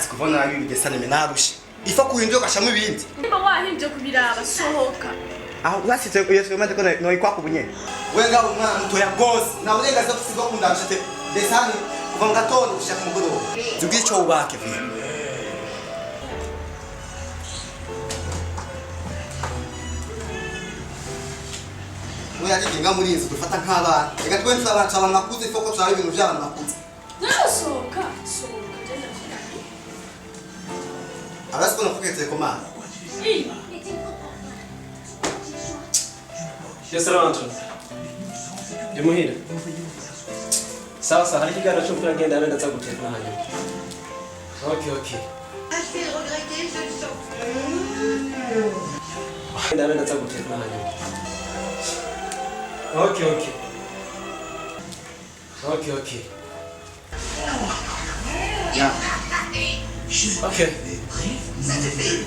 ndazi kuvona ibi bigesane menarushe ifa kuhindura gashamwe ibindi niba wahimbye kubiraba sohoka aho basitse yesu maze ko no ikwako bunye wenga umwana mutoya gose na urengaza kusiga kundamshite desani kuva mu gatondo gushaka umugoroba zugira ico ubake vye Oya nginga muri inzu dufata nk'abana reka twenze abantu abantu bakuze ifoko cyari ibintu by'abantu bakuze nasohoka genda Arasi kono kugeze ko mana Yes, Anton. Demuhira. Sasa hari kigano cyo kuragenda abenda tsaguteka hano. Okay. Assez regretté, je le sens. Abenda tsaguteka hano. Okay. Ya Okay. Ça te fait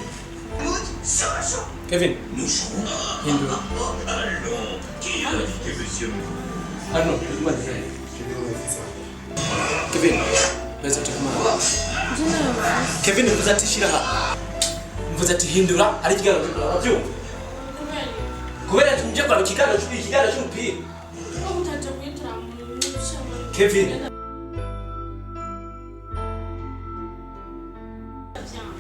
mood sur la chambre. Kevin. Nous serons Hindu. allons. Qui a invité monsieur? Ah non, Kevin. Beza tukuma. Kevin uzatishira ha. Mvuzati hindura ari kigano cyo. Kubera tumje kwa kigano cy'umupira. Kevin.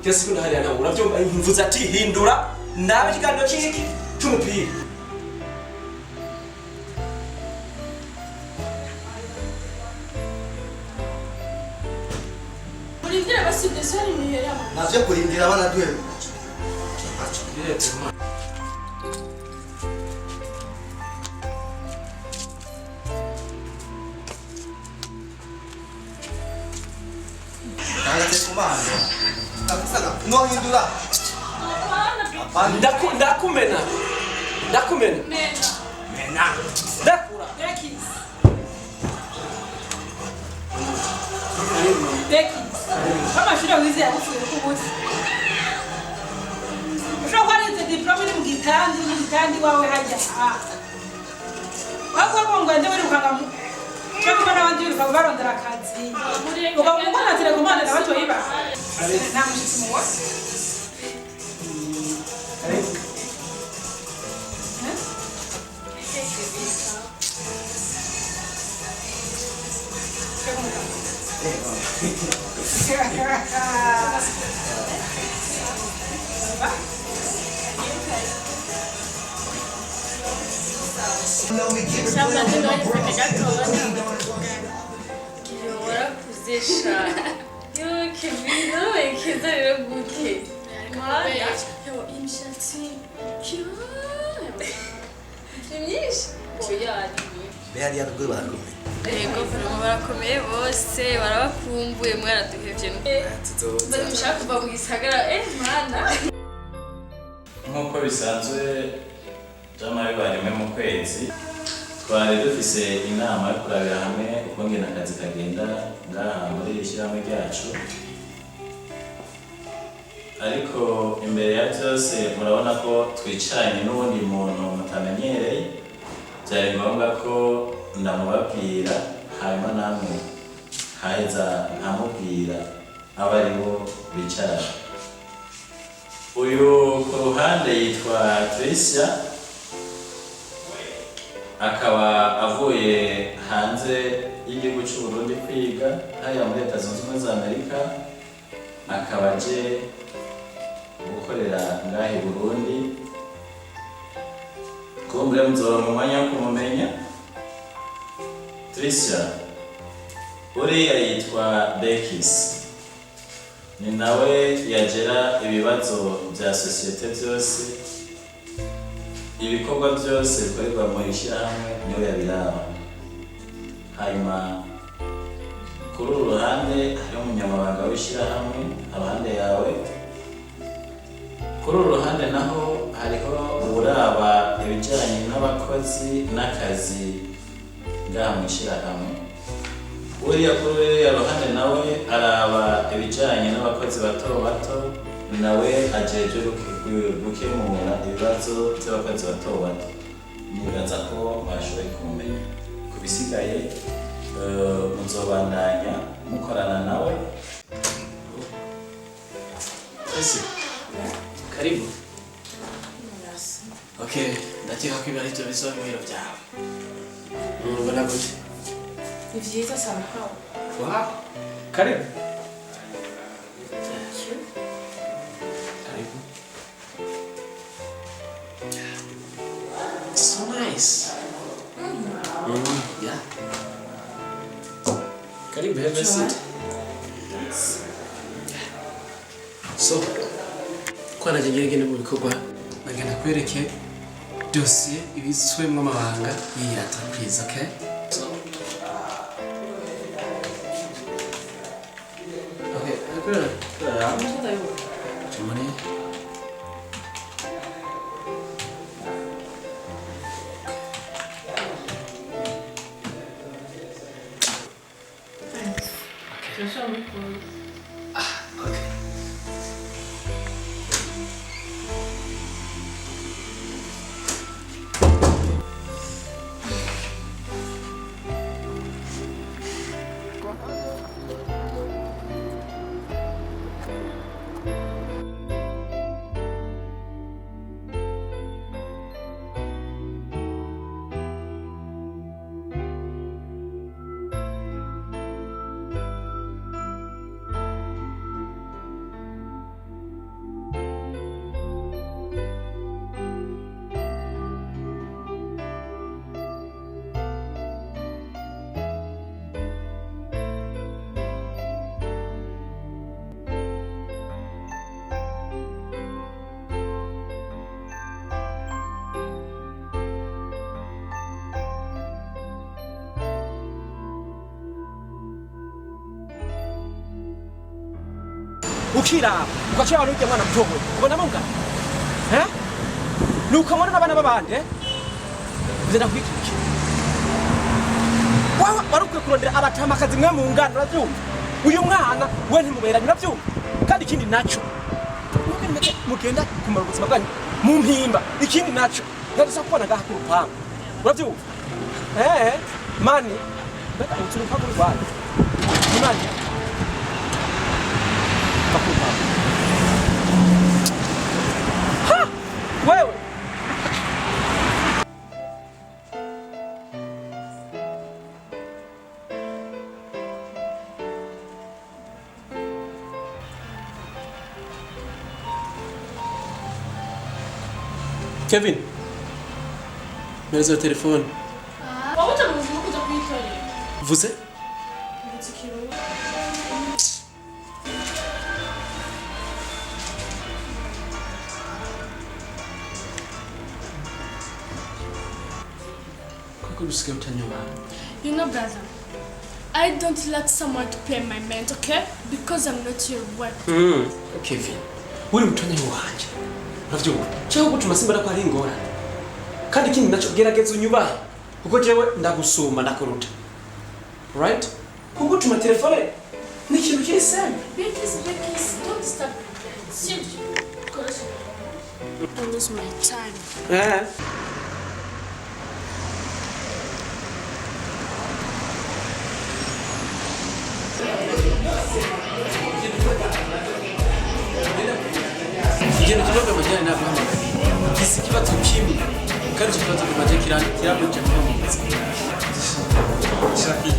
Kesi kuna hali ana uravyo mvuzati hindura ndabe kigano cy'umupira. Urindira basidesani mihera navyo kurindira abana duhe no hindura Ndakumena. mena Ndakura. BEKISS kama shule wizi ya kufuye kubuti ushobora kwarinze diplome ni mugitandi wawe hajya wako ngwende wirukanga mu cyo kubona abandi biruka barondera akazi ukamubona ati reko mwana abantu bayiba nta mushitsi mu wose Shamba ndio kiyobora kuzesha yo kivino ekeza rero gute mwana yo imishatsi yo myinshi oyari bari yarugwe barakomeye yego barakomeye bose barabakumbuye mwaraduhevye bari mushaka kuva mu gisagara mwana nk'uko bisanzwe jamari barime mu kwezi twari dufise inama yo kurabira hamwe uko ngena akazi kagenda ngaha muri ishyirahamwe ryacu ariko imbere ya byose murabona ko twicaranye n'ubundi muntu mutamenyereye byari ngombwa ko ndamubabwira hanyuma namwe haheza nkamubwira abo ari bo bicara uyu ku ruhande yitwa TRICIA akaba avuye hanze y'igihugu cy'u Burundi kwiga haya muri Leta Zunze Ubumwe za Amerika akaba aje gukorera ngaha i Burundi kumbure muzora mu mwanya wo kumumenya TRICIA uriya yitwa BEKISS ni nawe yagera ibibazo bya sosiyete byose ibikorwa byose bikorerwa mu ishyirahamwe niwe yabiraba hanyuma kuri uru ruhande hariho umunyamabanga w'ishyirahamwe abahande yawe kuri uru ruhande naho hariho uburaba ibijyanye n'abakozi n'akazi ngaha mu ishyirahamwe uriya kuri uriya ruhande nawe araba ibijyanye n'abakozi bato bato nawe ajeje gukemura ibibazo by'abakozi bato bato nibaza ko bashoboye kumenya ku bisigaye muzobandanya mukorana nawe Ese. Karibu. Okay, ndakeka ko ibyo ari byo bisobanuro byawe. Mbona gute? Ni vyiza sana hao. Wow. Karibu. Karibu. So nice. Yeah. Karibu, have a seat. So, kwa najengerege mu bikorwa nagenda kwereke dossier ibitswemwe amabanga y'iyi entreprise, okay? So, okay, good. Money. Okay. Ukira ukacha abantu ujya mwana mtogo ubona munga nukamona n'abana babande bizenda kwikiki wawa barukwe kurondera abatamakazi mwe mu ngano navyumva uyu mwana we ntimuberanye navyumva kandi ikindi naco mugenda kumara ubuzima bwanyu mu mpimba ikindi naco ndasa kubona ngaha ku rupangu uravyumva mani beka uturupa kuri bwana mani ha wewe Kevin, where's your telephone? What are you looking to be? Vous êtes? You know, brother, I don't like someone to pay my rent, okay? Because I'm not your wife. Kevin, uri mutanya wanje. Uravyumva? Cyo gutuma simba ko ari ingora. Kandi kindi naco gerageza unyubahe. Kuko jewe ndagusuma ndakuruta. Right? Kugutuma telefone ni kintu kiri simple. BEKISS, don't stop. Seriously. Don't lose my time. Igenda kidogo majani na baba. Kisi kibazo kimwe. Kandi kibazo majani kirabo cha mama. Shaki.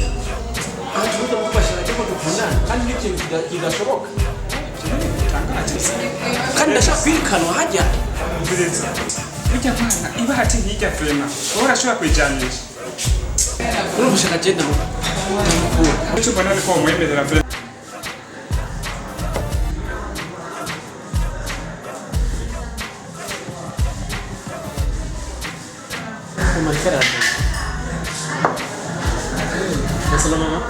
Tunaenda kupashana kwa kufanya. Kandi niki kidashoboka. Kandi ndashakwirukanwa hajya. Mbireza. Bijya kwana iba hati hijya frema. Urashobora kwijanisha. Urumva agenda mu. Icyo mbona ni ko umwemerera frema. Assalamu mama.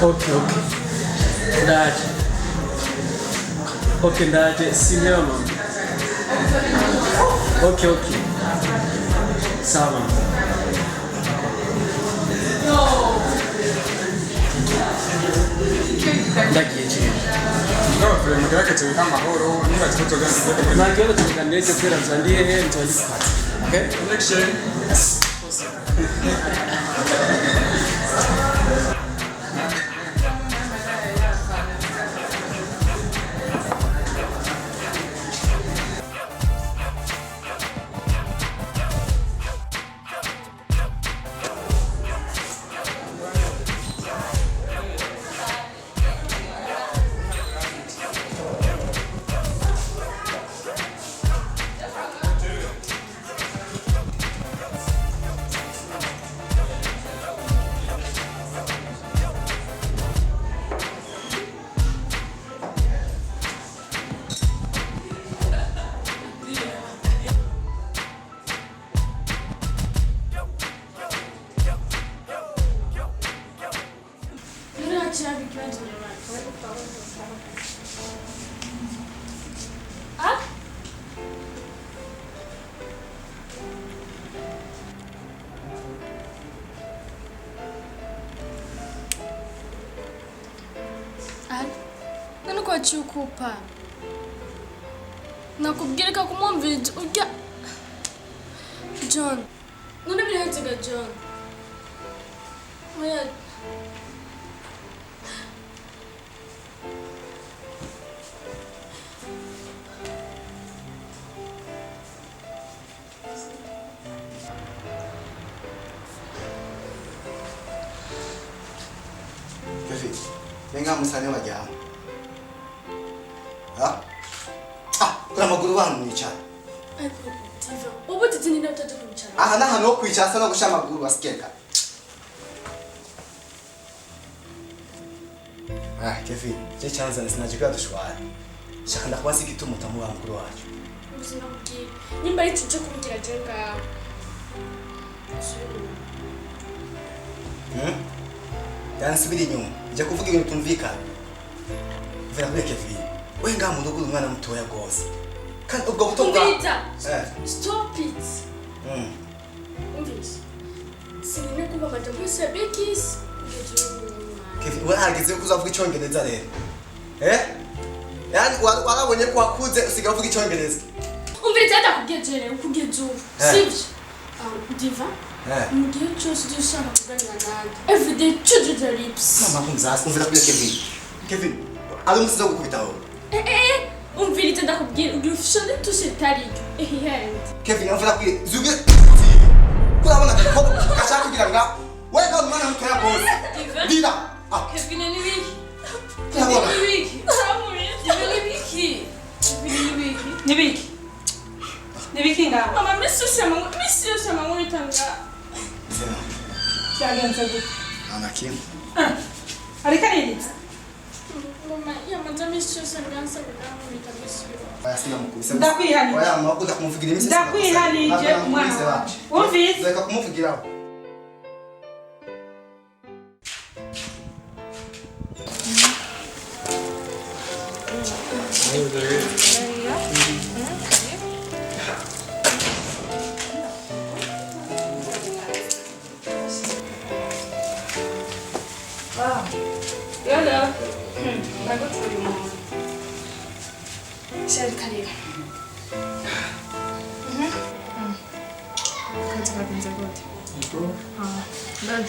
Okay. Ndaje. Okay, ndaje. Simewa mama. Okay. Sawa mama. Ndagiye cyane. Ngaho frema gerageza kama horo niba tutoganira. Nagenda tuganire kwera nzandiye ntwandikata. Okay? Election. wachukupa nakubwirika kumwumviriza urya John none bihenzaga John oya Venga musane wajyamo. Kuna maguru wanyu nicara. ubu titini na utaje kumchana Aha na hano kwicara sana gusha maguru basikeka. Kevin, je chanza sinajika dushwara. Shaka ndakwasi gituma utamuha mukuru wacu. ubuzima bwiwe nimba ari cyo kumbwira jenga Yani subiri inyuma. Nje kuvuga ibintu tumvikana. Vera kuri Kevin. We nga mu rugo umwana mutoya gose. Kandi ubwo buto bwa stop it. Umvise. Sinine kuba majambo ya BEKISS. Kevin, we hageze kuzavuga icyongereza rero. Yani warabonye ko wakuze usiga uvuga icyongereza. Umvise atakugejere ukugeza ubu. Sivyo. Diva. Mu gihe cyose dushaka kuganira nawe. Everyday to the lips. Mama kumzasi umvira kuri Kevin. Kevin, ari umusizo gukubitaho. Umvise ndakubwira ugufishane tusetari. Kevin, umvira kuri zuge. Kurabona ko gashaka kugira nga we ga umwana mutoya gose. Dira. Kevin ni wiki. Kurabona. Ni wiki. Ni wiki. Nibiki nga. Mama misi yose mama witanga. Cyagenze gute? Anakim. Ariko aririta. Mama yamaze misi yose ngansa bidamu bitamisiyo. Bayasina mukubise. Ndakwihanije. Oya mwakuda kumuvugira imisi. Ndakwihanije umwana. Umvise. Zeka kumuvugiraho. Yala. Nago turi mu. Shari karibu. Kanza gute. Dad.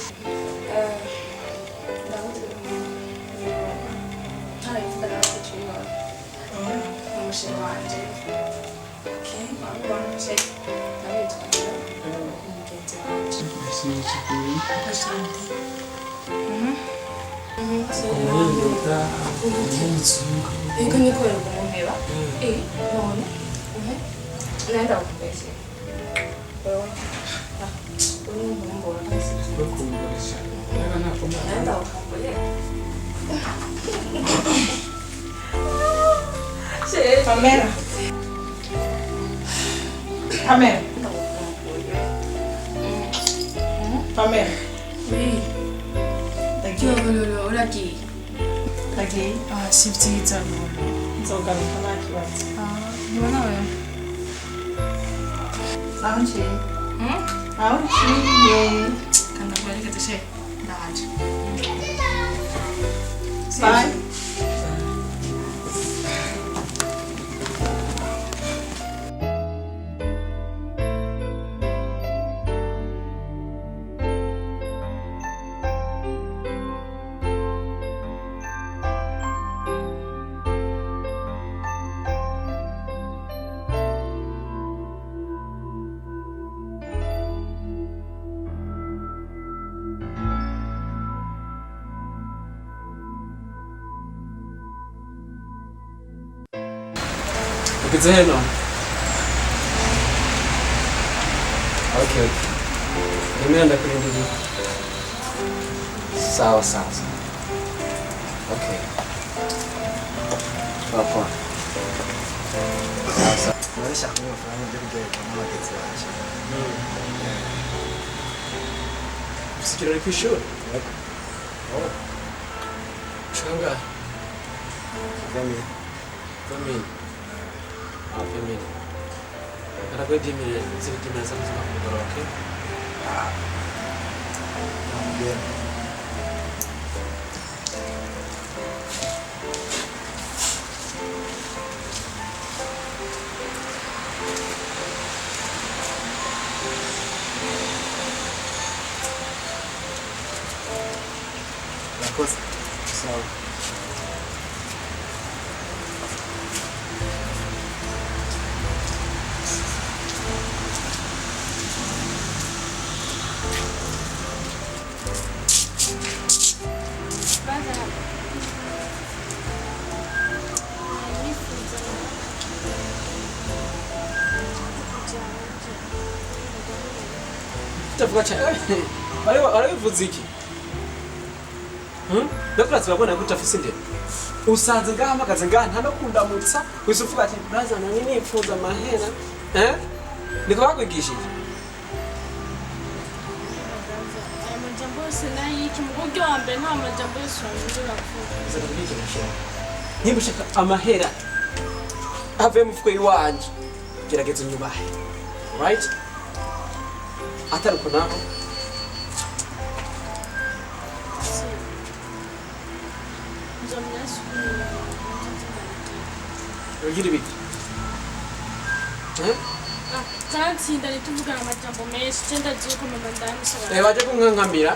Nago turi mu. Tari fara kuchiwa. Umushinga wanje. Okay, mama check. Nawe tukajya. Umugenzi wanje. Asante. Ego ni kweli kumumeba. None. Naenda kupesi. Naenda ukambole. Pamela. Pamela. Pamela. Oui. Ndagiye. Uragiye. Ndagiye. Si byiza rero. Nzogaruka nta kibazo. Mbona wewe? Aho nciye. Aho nciye. Kanda kuelekea teshe. Ndaje. Bye. Pizza heno. Okay. Nimeenda kurudi. Sawa. Okay. Papa. Sawa. Maisha kwa mfano ndio kujua kama kitu wacha. Usikirani kwisho. Oh. Changa. Famille. Famille. Karena gue dimilih, sering dimilih sama aku, oke? Biar. kosa sawa tavuga cyane barabivuze iki ndakuratse babona ko utafise indero usanze ngahamagaze ngaha nta no kundamutsa wese uvuga ati braza nani nipfuza amahera niko bakwigishije amajambo yose nayiki mu buryo wa mbere nta majambo yose wanyuzura kuvuga niba ushaka amahera ave mu fuko iwanje gerageza unyubahe right atari uko naho ugira ibiki kanatsinda ntituvugana amajambo menshi cyenda agiye ko mama ndamusaba bajya kunkankamira